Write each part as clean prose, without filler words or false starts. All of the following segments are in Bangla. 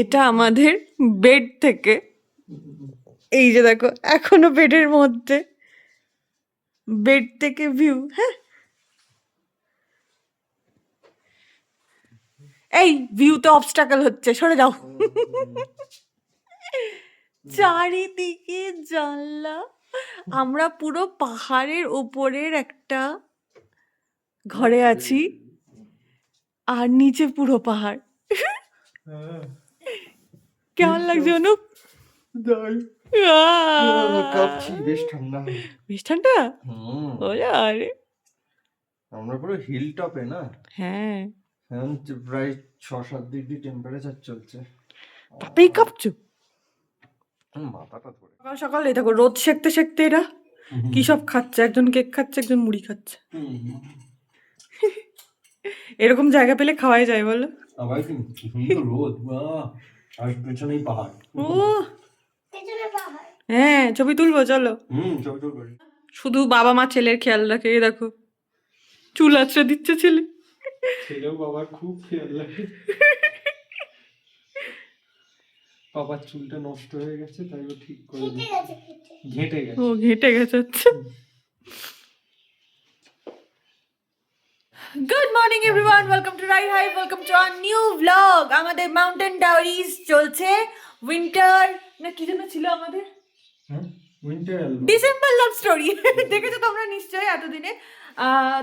এটা আমাদের বেড থেকে, এই যে দেখো এখনো বেডের মধ্যে, বেড থেকে ভিউ। হ্যাঁ, এই ভিউতে অবস্টাকল হচ্ছে, সরে যাও। চারিদিকে জানলা, আমরা পুরো পাহাড়ের ওপরের একটা ঘরে আছি, আর নিচে পুরো পাহাড়। কেমন লাগছে অনুপ? বেশ ঠান্ডা, বেশ ঠান্ডা। ওরে আরে, আমরা পুরো হিল টপে না। হ্যাঁ, এখন প্রায় 6-7 ডিগ্রি টেম্পারেচার চলছে। তাতেই কাঁপছো? মাথাটা ধরে সকাল সকাল এই দেখো রোদ সেকতে সেকতে এরা কি সব খাচ্ছে, একজন কেক খাচ্ছে, একজন মুড়ি খাচ্ছে। এরকম জায়গা পেলে খাওয়াই যায় বলো। আবার কি সুন্দর রোদ, বাহ! আর পেছনেই পাহাড়। ও হ্যাঁ, ছবি তুলবো চলো। ছবি তুলবো। শুধু বাবা মা ছেলের খেয়াল রাখে, এই দেখো চুল আঁচড়ে দিচ্ছে ছেলে। ছেলেও বাবার খুব খেয়াল লাগে। বাবার চুলটা নষ্ট হয়ে গেছে, তাই ও ঠিক করে দিচ্ছে। ঘেঁটে গেছে। ও ঘেঁটে গেছে হচ্ছে। Good morning everyone, welcome to রাই হাই, welcome to our new blog. আমাদের মাউন্টেন ডাউরিজ চলছে, উইন্টার না কি যেন ছিল আমাদের, উইন্টার ডিসেম্বর লাভ স্টোরি। দেখেছো তোমরা নিশ্চয়ই এতদিনে।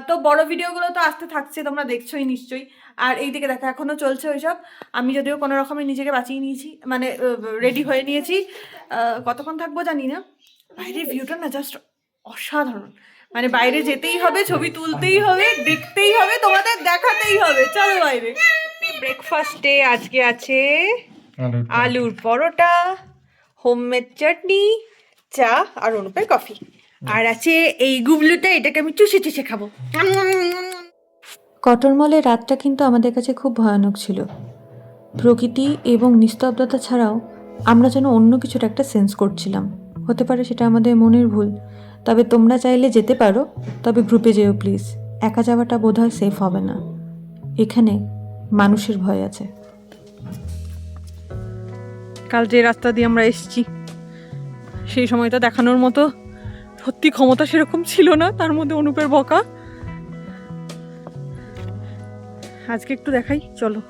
তো বড় ভিডিওগুলো তো আসতে থাকছে, তোমরা দেখছোই নিশ্চয়ই। আর এই দিকে দেখো এখনো চলছে ওইসব। আমি যদিও কোনো রকমে নিজেকে বাঁচিয়ে নিয়েছি, মানে রেডি হয়ে নিয়েছি। কতক্ষণ থাকবো জানি না। বাইরের ভিউটা না জাস্ট অসাধারণ, মানে বাইরে যেতেই হবে, ছবি তুলতেই হবে, দেখতেই হবে, তোমাদের দেখাতেই হবে। চলো বাইরে। ব্রেকফাস্টে আজকে আছে আলুর পরোটা, হোমমেড চাটনি, চা আর অনুপের কফি। আর আছে এই গুবলুটা, এটাকে আমি চুষে চুষে খাবো। কটরমলের রাতটা কিন্তু আমাদের কাছে খুব ভয়ানক ছিল। প্রকৃতি এবং নিস্তব্ধতা ছাড়াও আমরা যেন অন্য কিছুর একটা সেন্স করছিলাম। হতে পারে সেটা আমাদের মনের ভুল, তবে তোমরা চাইলে যেতে পারো, তবে গ্রুপে যেও প্লিজ। একা যাওয়াটা বোধহয় সেফ হবে না, এখানে মানুষের ভয় আছে। কাল যে রাস্তা দিয়ে আমরা এসেছি, সেই সময়টা দেখানোর মতো সত্যি ক্ষমতা সেরকম ছিল না, তার মধ্যে অনুপের বকা। আজকে একটু দেখাই, চলো।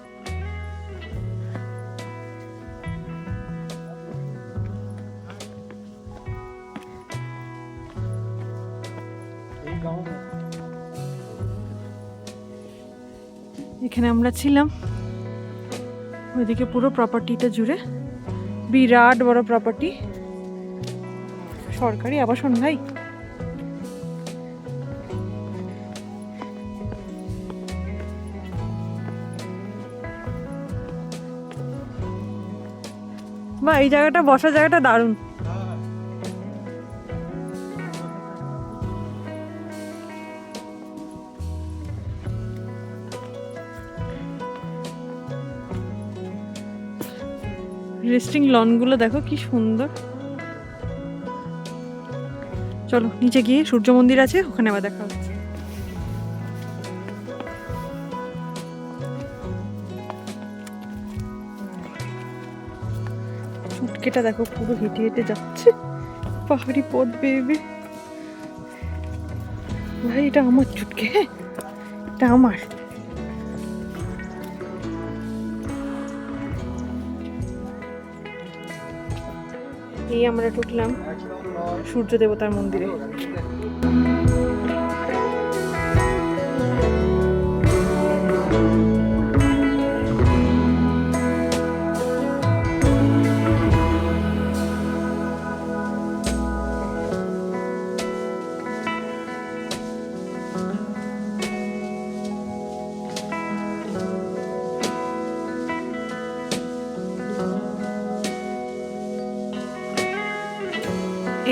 এখানে আমরা ছিলাম, ওইদিকে পুরো প্রপার্টিটা জুড়ে বিরাট বড় প্রপার্টি, সরকারি আবাসন ভাই। বা এই জায়গাটা, বসার জায়গাটা দারুণ। রেস্টিং লনগুলো দেখো কি সুন্দর। চলো নিচে গিয়ে সূর্য মন্দির আছে, ওখানে আবার দেখা হচ্ছে। চুটকেটা দেখো পুরো হেঁটে হেঁটে যাচ্ছে পাহাড়ি পথ বেয়ে বেয়ে। ভাই এটা আমার চুটকে, হ্যাঁ এটা আমার। এই আমরা ঢুকলাম সূর্য দেবতার মন্দিরে।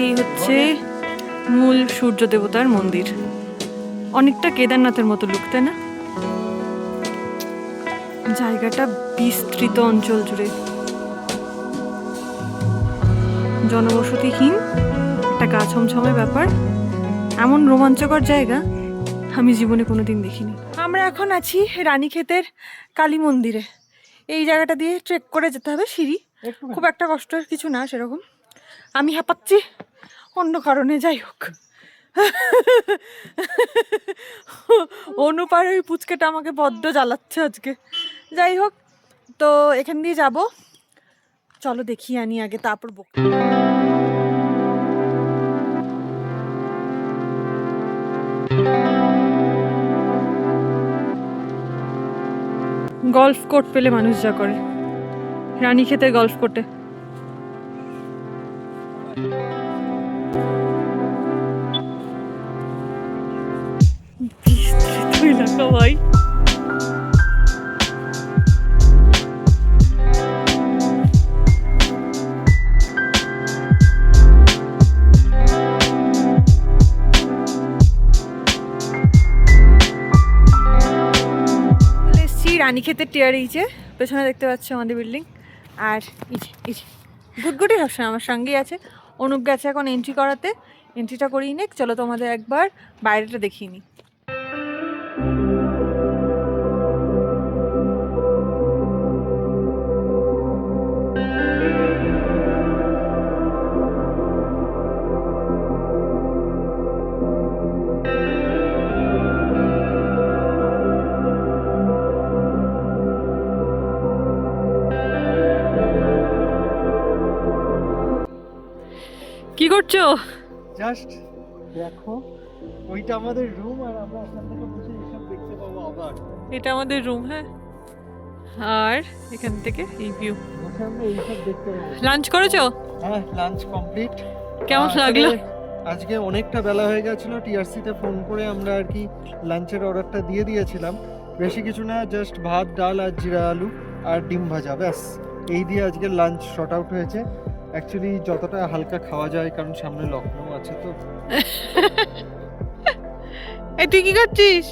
এই হচ্ছে মূল সূর্য দেবতার মন্দির, অনেকটা কেদারনাথের মতো লুক, তাই না? জায়গাটা বিস্তৃত অঞ্চল জুড়ে, জনবসতিহীন একটা গা ছমছমে ব্যাপার। এমন রোমাঞ্চকর জায়গা আমি জীবনে কোনোদিন দেখিনি। আমরা এখন আছি রানীক্ষেতের কালী মন্দিরে। এই জায়গাটা দিয়ে ট্রেক করে যেতে হবে, সিঁড়ি, খুব একটা কষ্টের কিছু না সেরকম। আমি হাঁপাচ্ছি অন্য কারণে, যাই হোক। অনুপার ওই পুচকেটা আমাকে বড্ড জ্বালাচ্ছে আজকে। যাই হোক, তো এখান দিয়ে যাব, চলো দেখিয়ে আনি আগে, তারপর গলফ কোর্ট পেলে মানুষ যা করে, রানীক্ষেতের গলফ কোর্টে। বিস্তৃত এলাকা ভাই। রানীক্ষেতের টিয়ারিচে পেছনে দেখতে পাচ্ছ আমাদের বিল্ডিং। আর গুডগুডি সবসময় আমার সঙ্গেই আছে। অনুপ গেছে এখন এন্ট্রি করাতে, এন্ট্রিটা করিয়ে নে। চলো তোমাদের একবার বাইরেটা দেখিয়ে নিই। কি করছো? জাস্ট দেখো, ওইটা আমাদের রুম, আর আমরা এখান থেকে বসে এইসব দেখতে পাবো আবার। এটা আমাদের রুম, হ্যাঁ, আর এখান থেকে এই ভিউ। বসে আমরা এইসব দেখতে পাবো। লাঞ্চ করেছো? হ্যাঁ, লাঞ্চ কমপ্লিট। কেমন লাগলো? আজকে অনেকটা বেলা হয়ে গেছিল, টিআরসিতে ফোন করে আমরা আর কি লাঞ্চের অর্ডারটা দিয়ে দিয়েছিলাম। বেশি কিছু না, জাস্ট ভাত, ডাল আর জিরা আলু আর ডিম ভাজা, ব্যাস এই দিয়ে আজকে লাঞ্চ শর্ট আউট হয়েছে। অ্যাকচুয়ালি যতটা হালকা খাওয়া যায়, কারণ সামনে লকডাউন আছে তো। এই তুই কি করছিস?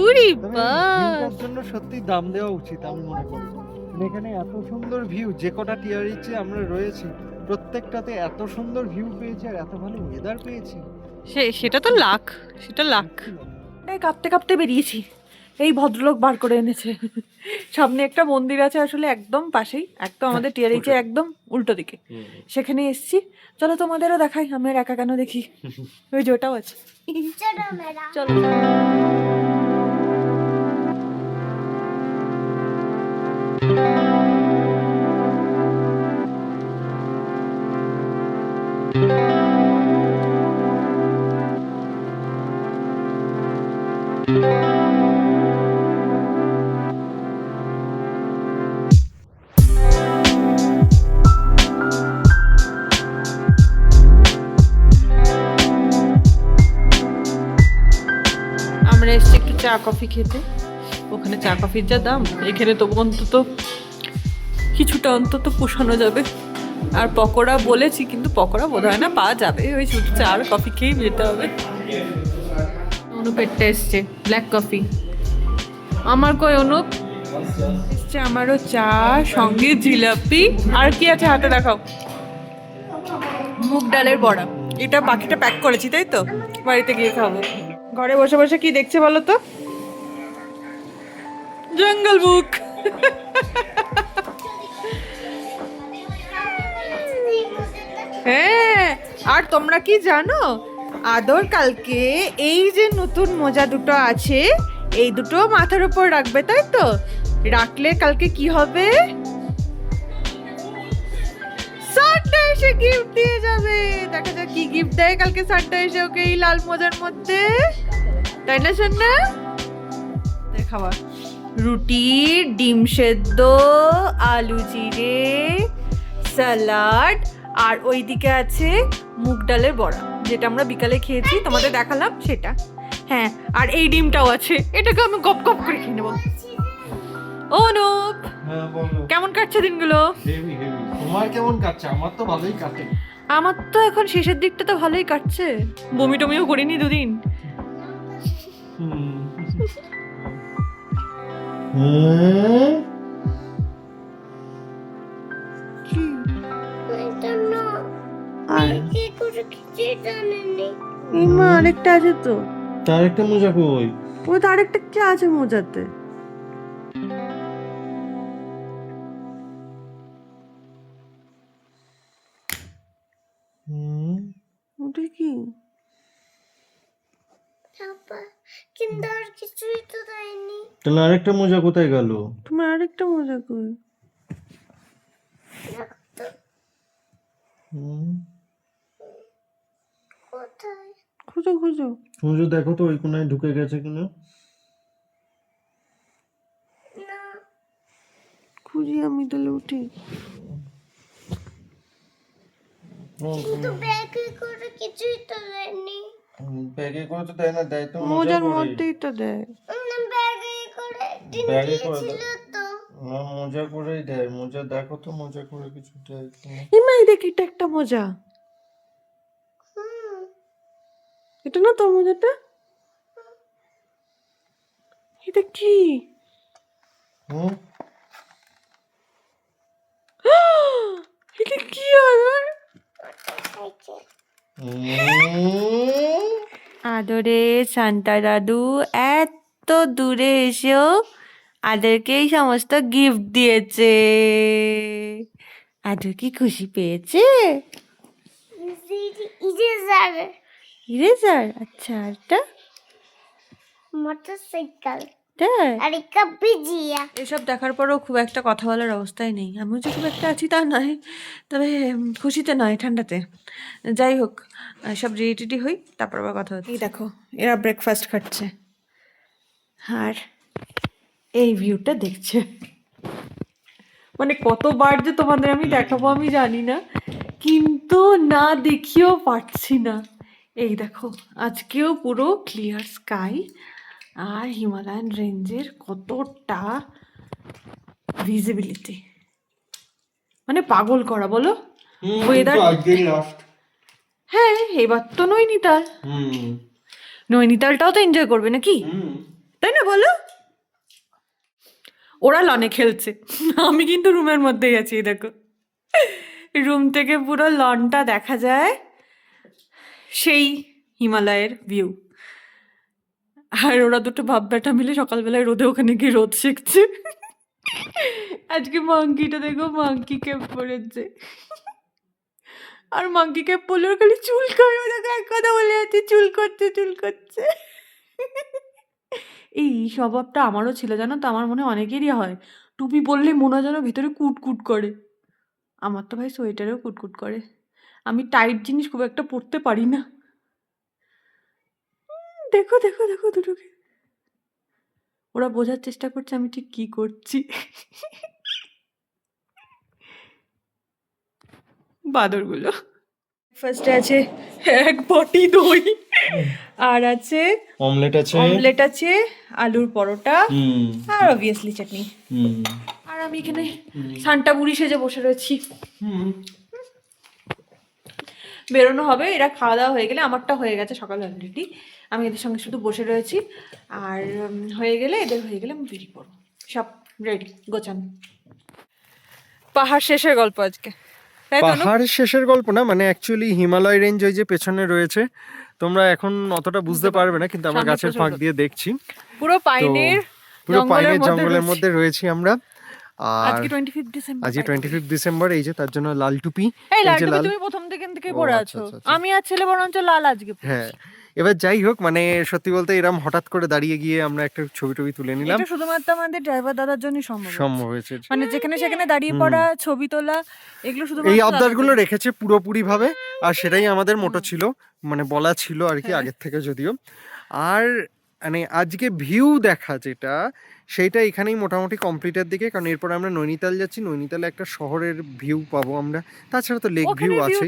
উরি বা, ভিউটার জন্য সত্যি দাম দেওয়া উচিত আমি মনে করি। এখানে এত সুন্দর ভিউ, যে কটা টিআরইচে আমরা রয়েছি প্রত্যেকটাতে এত সুন্দর ভিউ পেয়েছি আর এত ভালো ওয়েদার পেয়েছি। সেটা তো লাখ, সেটা লাখ। এই কাঁপতে কাঁপতে বেরিয়েছি, এই ভদ্রলোক বার করে এনেছে। সামনে একটা মন্দির আছে আসলে একদম পাশেই, একদম আমাদের টিআরইচে একদম উল্টো দিকে, সেখানে এসছি। চলো তোমাদেরও দেখাই, আমি আর একা কেন দেখি, ওই যে ওটাও আছে। চলো। আমরা এসছি একটু চা কফি খেতে। ওখানে চা কফির যা দাম, এখানে তবু অন্তত কিছুটা অন্তত পোষানো যাবে। আর পকোড়া বলেছি, কিন্তু পকোড়া বোধ হয় না পাওয়া যাবে, ওই শুধু চা আর কফি খেয়েই যেতে হবে। অনুপেরটা এসছে ব্ল্যাক কফি, আমার কই অনুপ? এসছে আমারও চা, সঙ্গে জিলাপি। আর কি আছে হাতে দেখাও? মুগ ডালের বড়া। এটা বাকিটা প্যাক করেছি, তাই তো? বাড়িতে গিয়ে খাবো। ঘরে বসে বসে কি দেখছে বলো তো? জঙ্গল বুক। হ্যাঁ, আর তোমরা কি জানো আদর কালকে এই যে নতুন মোজা দুটো আছে, এই দুটো মাথার উপর রাখবে, তাই তো? রাখলে কালকে কি হবে? সানডে এসে গিফট দিয়ে যাবে। দেখা যাক কি গিফট দেয় কালকে সানডে এসে ওকে এই লাল মোজার মধ্যে, তাই না সোনা? খাবার রুটি, ডিম সেদ্ধ, আলু জিরে, স্যালাড, আর ওইদিকে আছে মুগ ডালের বড়া, যেটা আমরা বিকালে খেয়েছি, তোমাদের দেখালাম সেটা। হ্যাঁ, আর এই ডিমটাও আছে, এটাকে আমি গপ গপ করে খেয়ে নেবো। অনুপ, কেমন কাটছে দিনগুলো? Heavy heavy. তোমার কেমন কাটছে? আমার তো ভালোই কাটে। আমার তো এখন শেষের দিকটা তো ভালোই কাটছে, বমি টমিও করিনি দুদিন। আরেকটা আছে তো, তার একটা মোজা কই? ওই তো আরেকটা কি আছে মোজাতে? কিন্তু আর কিছুই তো দেয়নি। তাহলে আরেকটা মোজা কোথায় গেল? তোমার আরেকটা মজা কই? কোথায়? খুঁজো খুঁজো। মোজা দেখো তো ওই কোনায় ঢুকে গেছে কিনা। না, খুঁজি আমি, তাহলে উঠি। কিন্তু ব্যাগে করে কিছুই তো দেয়নি। ব্যাগে করে তো দেয় না, দেয় তো মোজার মধ্যেই তো দেয়। ব্যাগে করে দিন ব্যাগে করে দিয়েছিল তো। না, মোজা করেই দেয়। মোজা দেখো তো মোজা করে কিছু দেয় কিনা। ইমাই দেখ, এটা একটা মজা। এটা না তোর মজাটা? এটা কি? হুম, এটা কি আদর? আদরে সান্তা দাদু এত দূরে এসেও আদরকে এই সমস্ত গিফট দিয়েছে। আদর কি খুশি পেয়েছে? Eraser, eraser? আচ্ছা, আরটা? মোটরসাইকেল তাই? আর একটা বিজিয়া। এসব দেখার পরও খুব একটা কথা বলার অবস্থায় নেই। আমিও যে খুব একটা আছি তা নয়, তবে খুশিতে নয়, ঠান্ডাতে। যাই হোক, সব রেডি টেডি হই, তারপর আবার কথা হচ্ছে। এই দেখো, এরা ব্রেকফাস্ট খাচ্ছে আর এই ভিউটা দেখছে। মানে কতবার যে তোমাদের আমি দেখাবো আমি জানি না, কিন্তু না দেখিয়েও পারছি না। এই দেখো, আজকেও পুরো ক্লিয়ার স্কাই আর হিমালয়ান রেঞ্জের কতটা ভিজিবিলিটি, মানে পাগল করা, বলো। ওয়েদার, আজকেই লাস্ট। হ্যাঁ এবার তো নৈনিতাল, নৈনিতালটাও তো এনজয় করবে নাকি, তাই না বলো? ওরা লনে খেলছে, আমি কিন্তু রুমের মধ্যেই আছি। এই দেখো, রুম থেকে পুরো লনটা দেখা যায়, সেই হিমালয়ের ভিউ। আর ওরা দুটো বাপ বেটা মিলে সকালবেলায় রোদে ওখানে গিয়ে রোদ শিখছে। আজকে মাংকিটা দেখো, মাংকি ক্যাপ পরেছে, আর মাংকি ক্যাপ পরলে ওর খালি চুল করে, ও দেখো এক কথা বলে যাচ্ছে, চুল করছে চুল করছে। এই স্বভাবটা আমারও ছিল, জানো তো, আমার মনে হয় অনেকেরই হয়। টুপি পরলে মনে হয় যেন ভেতরে কুটকুট করে। আমার তো ভাই সোয়েটারেও কুটকুট করে। আমি টাইট জিনিস খুব একটা পরতে পারি না। দেখো দেখো দেখো দুটোকে, ওরা বোঝার চেষ্টা করছে আমি ঠিক কি করছি। বাদরগুলো। ফার্স্টে আছে এক বটি দই, আর আছে অমলেট আছে, অমলেট আছে, আলুর পরোটা, আর অবভিয়াসলি চাটনি। আর আমি এখানে সান্টা বুড়ি সেজে বসে রয়েছি। বেরোনো হবে, এরা খাওয়া দাওয়া হয়ে গেলে, আমারটা হয়ে গেছে সকালে অলরেডি, আমি এদের সঙ্গে শুধু বসে রয়েছি। আর হয়ে গেলে, এদের হয়ে গেলে আমি বেরিয়ে পড়বো, সব রেডি গোছান। পাহাড় শেষের গল্প আজকে, তাই তো? পাহাড় শেষের গল্প না, মানে অ্যাকচুয়ালি হিমালয় রেঞ্জ ওই যে পেছনে রয়েছে, তোমরা এখন অতটা বুঝতে পারবে না, কিন্তু আমরা সামনে গাছের প্রচুর ফাঁক রোদ। দিয়ে দেখছি। পুরো পাইনের পুরো পাইনের জঙ্গলের জঙ্গলের মধ্যে রয়েছি আমরা। আর আজকে 25 ডিসেম্বর। আজকে 25 ডিসেম্বর, এই যে তার জন্য লাল টুপি। এই এই যে লালটুপি লাল, তুমি প্রথম থেকে ও, পরে আচ্ছা, আছো, আচ্ছা, আচ্ছা। আমি আর ছেলে বরঞ্চ লাল আজকে পরেছি। হ্যাঁ, এবার যাই হোক, মানে সত্যি বলতে এরম হঠাৎ করে দাঁড়িয়ে গিয়ে আমরা একটা ছবি টবি তুলে নিলাম, এটা শুধুমাত্র আমাদের ড্রাইভার দাদার জন্যই সম্ভব হয়েছে। সম্ভব হয়েছে। মানে যেখানে সেখানে দাঁড়িয়ে পড়া, ছবি তোলা, এগুলো শুধু এই আবদারগুলো রেখেছে পুরোপুরি ভাবে, আর সেটাই আমাদের মোটো ছিল, মানে বলা ছিল আর কি আগের থেকে যদিও। আর মানে আজকে ভিউ দেখা যেটা, সেইটা এখানেই মোটামুটি কমপ্লিটের দিকে, কারণ এরপর আমরা নৈনিতাল যাচ্ছি। নৈনিতালে একটা শহরের ভিউ পাবো আমরা, তাছাড়া তো লেক ভিউ আছে,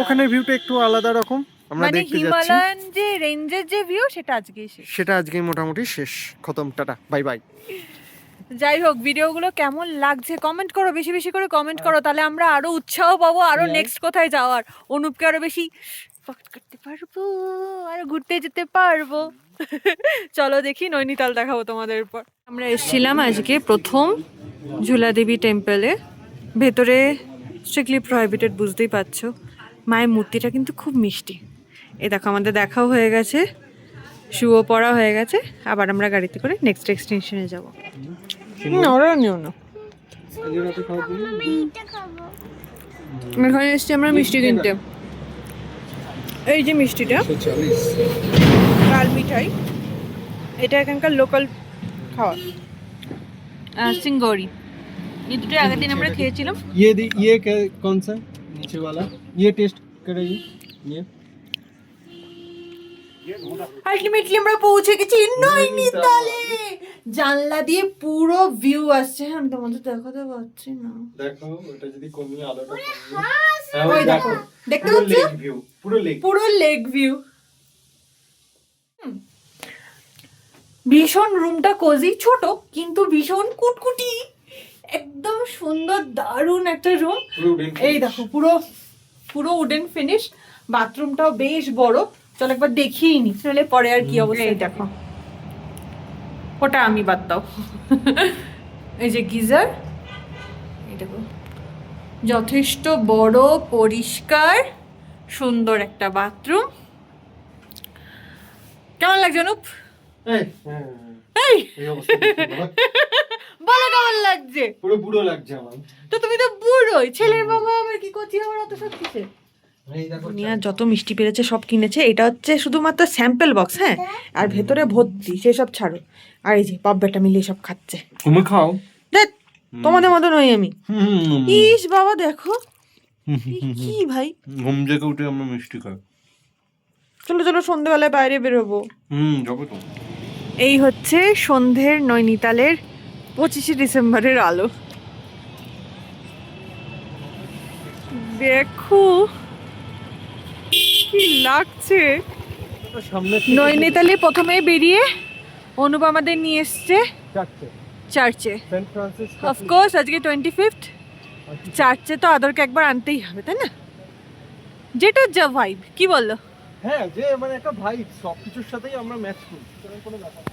ওখানের ভিউটা একটু আলাদা রকম, আমরা মানে দেখতে যাচ্ছি। হিমালয়ান যে রেঞ্জের যে ভিউ, সেটা আজকেই শেষ। সেটা আজকেই মোটামুটি শেষ, খতম, টাটা বাই বাই। যাই হোক, ভিডিওগুলো কেমন লাগছে কমেন্ট করো, বেশি বেশি করে কমেন্ট করো, তাহলে আমরা আরো উৎসাহ পাবো আরো নেক্সট কোথায় যাওয়ার, অনুপকে আরো বেশি পকেট করতে পারবো, আরো ঘুরতে যেতে পারবো। চলো দেখি, নৈনিতাল দেখাবো তোমাদের পর। আমরা এসেছিলাম আজকে প্রথম ঝুলা দেবী টেম্পলে, ভেতরে স্ট্রিক্টলি প্রহিবিটেড, বুঝতেই পারছো। মায়ের মূর্তিটা কিন্তু খুব মিষ্টি। এই দেখো, আমাদের দেখাও হয়ে গেছে, শুও পড়া হয়ে গেছে, আবার আমরা গাড়িতে করে নেক্সট এক্সটেনশনে যাবো। ওরা নিও না, আমি এটা খাবো। এখানে এসছি আমরা মিষ্টি কিনতে। এই যে মিষ্টিটা, কাল মিঠা মিঠাই, এটা এখানকার লোকাল খাওয়া সিঙ্গরি। এই দুটোই আগের দিন আমরা খেয়েছিলাম। ये कौन सा नीचे वाला ये टेस्ट करेगी ये আলটিমেটলি আমরা পৌঁছে গেছি নৈনিতালে। জানলা দিয়ে পুরো ভিউ আসছে। আমি তোমাদের দেখাতে পারছি না। দেখো ওটা যদি কমিয়ে আলোটা ওই দেখো, দেখতে পুরো পাচ্ছ? লেক ভিউ, পুরো লেক ভিউ। ভীষণ রুমটা কোজি, ছোট কিন্তু ভীষণ কুটকুটি, একদম সুন্দর দারুণ একটা রুম। এই দেখো পুরো উডেন ফিনিশ। বাথরুমটাও বেশ বড়। চলো একবার দেখিয়ে নি, নাহলে পরে আর কি অবস্থা। এই দেখো, ওটা আমি বাদ দাও। এই যে গিজার, এই দেখো যথেষ্ট বড়, পরিষ্কার, সুন্দর একটা বাথরুম। কেমন লাগছে অনুপ? এই এই অবস্থা দেখতে বাবা, বলো কেমন লাগছে? পুরো বুড়ো লাগছে আমার। তো তুমি তো বুড়োই, ছেলের বাবা আমার কি করছি আমার অত সব কিসে? এই দেখো দুনিয়ার যত মিষ্টি পেরেছে সব কিনেছে। এটা হচ্ছে শুধুমাত্র স্যাম্পল বক্স, হ্যাঁ, আর ভেতরে ভর্তি, সেসব ছাড়ো। আর এই যে বাপ বেটা মিলিয়ে সব খাচ্ছে। তুমি খাও। দেখ তোমাদের মতো নই আমি। ইস বাবা দেখো কি ভাই। ঘুম থেকে উঠে আমরা মিষ্টি খাই। চলো চলো সন্ধ্যেবেলায় বাইরে বেরোবো। যাবো তো। এই হচ্ছে সন্ধ্যের নৈনিতালের 25শে ডিসেম্বরের আলো। দেখো কি লাগছে। সামনে নৈনিতালে প্রথমে বেরিয়ে অনুপ আমাদের নিয়ে এসছে চার্চে। সেন্ট ফ্রান্সিস অফকোর্স আজকে 25th, চার্চে তো আদরকে একবার আনতেই হবে, তাই না? যেটা যা ভাইব, কি বলো? হ্যাঁ, যে মানে একটা ভাইব, সবকিছুর সাথেই আমরা ম্যাচ করি, সেরকম কোনো ব্যাপার না।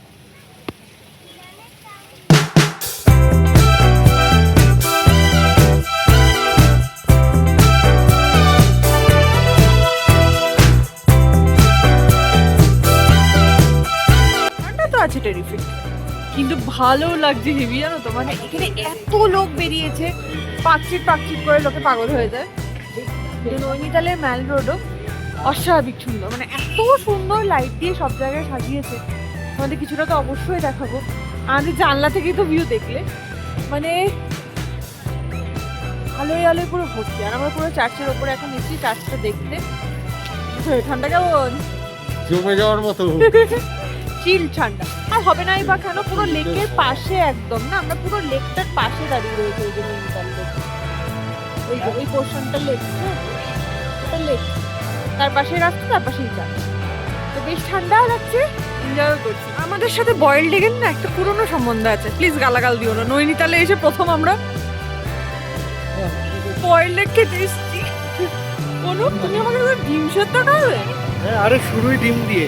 ঠান্ডা তো আছে টেরিফিক, কিন্তু ভালো লাগছে হেভি, জানো তো। মানে এখানে এত লোক বেরিয়েছে, পাকচিট করে লোকে পাগল হয়ে যায়। নৈনিতালের ম্যাল রোডও অস্বাভাবিক সুন্দর, মানে এত সুন্দর লাইট দিয়ে সব জায়গায় সাজিয়েছে। আমাদের কিছুটা তো অবশ্যই দেখাবো। আমাদের জানলা থেকেই তো ভিউ দেখলে, মানে আলোয় আলোয় পুরো ভর্তি। আর আমরা পুরো চার্চের ওপরে এখন এসেছি চার্চটা দেখতে। ঠান্ডা কেমন? জমে যাওয়ার মতো। চিল ঠান্ডা। আর হবে নাই বা কেন, পুরো লেকের পাশে একদম না, আমরা পুরো লেকটার পাশে দাঁড়িয়ে রয়েছে। ওই যে নৈনিতাল লেক, ওই যে ওই পোর্শনটা লেক, হ্যাঁ ওটা লেক, তার পাশে রাস্তা, তার পাশেই চার্চ। তো বেশ ঠান্ডা লাগছে, এনজয় করছি। আমাদের সাথে বয়েলড এগের না একটা পুরনো সম্বন্ধ আছে, প্লিজ গালাগাল দিও না। নৈনিতালে এসে প্রথম আমরা বয়েলড এগ খেতে এসেছি। অনুপ তুমি আমাকে ডিম সেদ্ধ খাবে? হ্যাঁ, আরে শুরুই ডিম দিয়ে।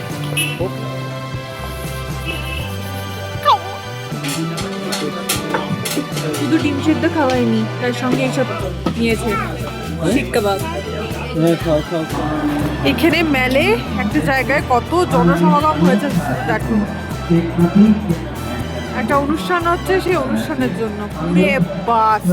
শুধু ডিম সেদ্ধ খাওয়াইনি, তার সঙ্গে এইসব নিয়েছে, শিক কাবাব। এখানে মেলে একটা জায়গায় কত জনসমাগম হয়েছে দেখো। একটা অনুষ্ঠান হচ্ছে, সেই অনুষ্ঠানের জন্য পুরে বাস।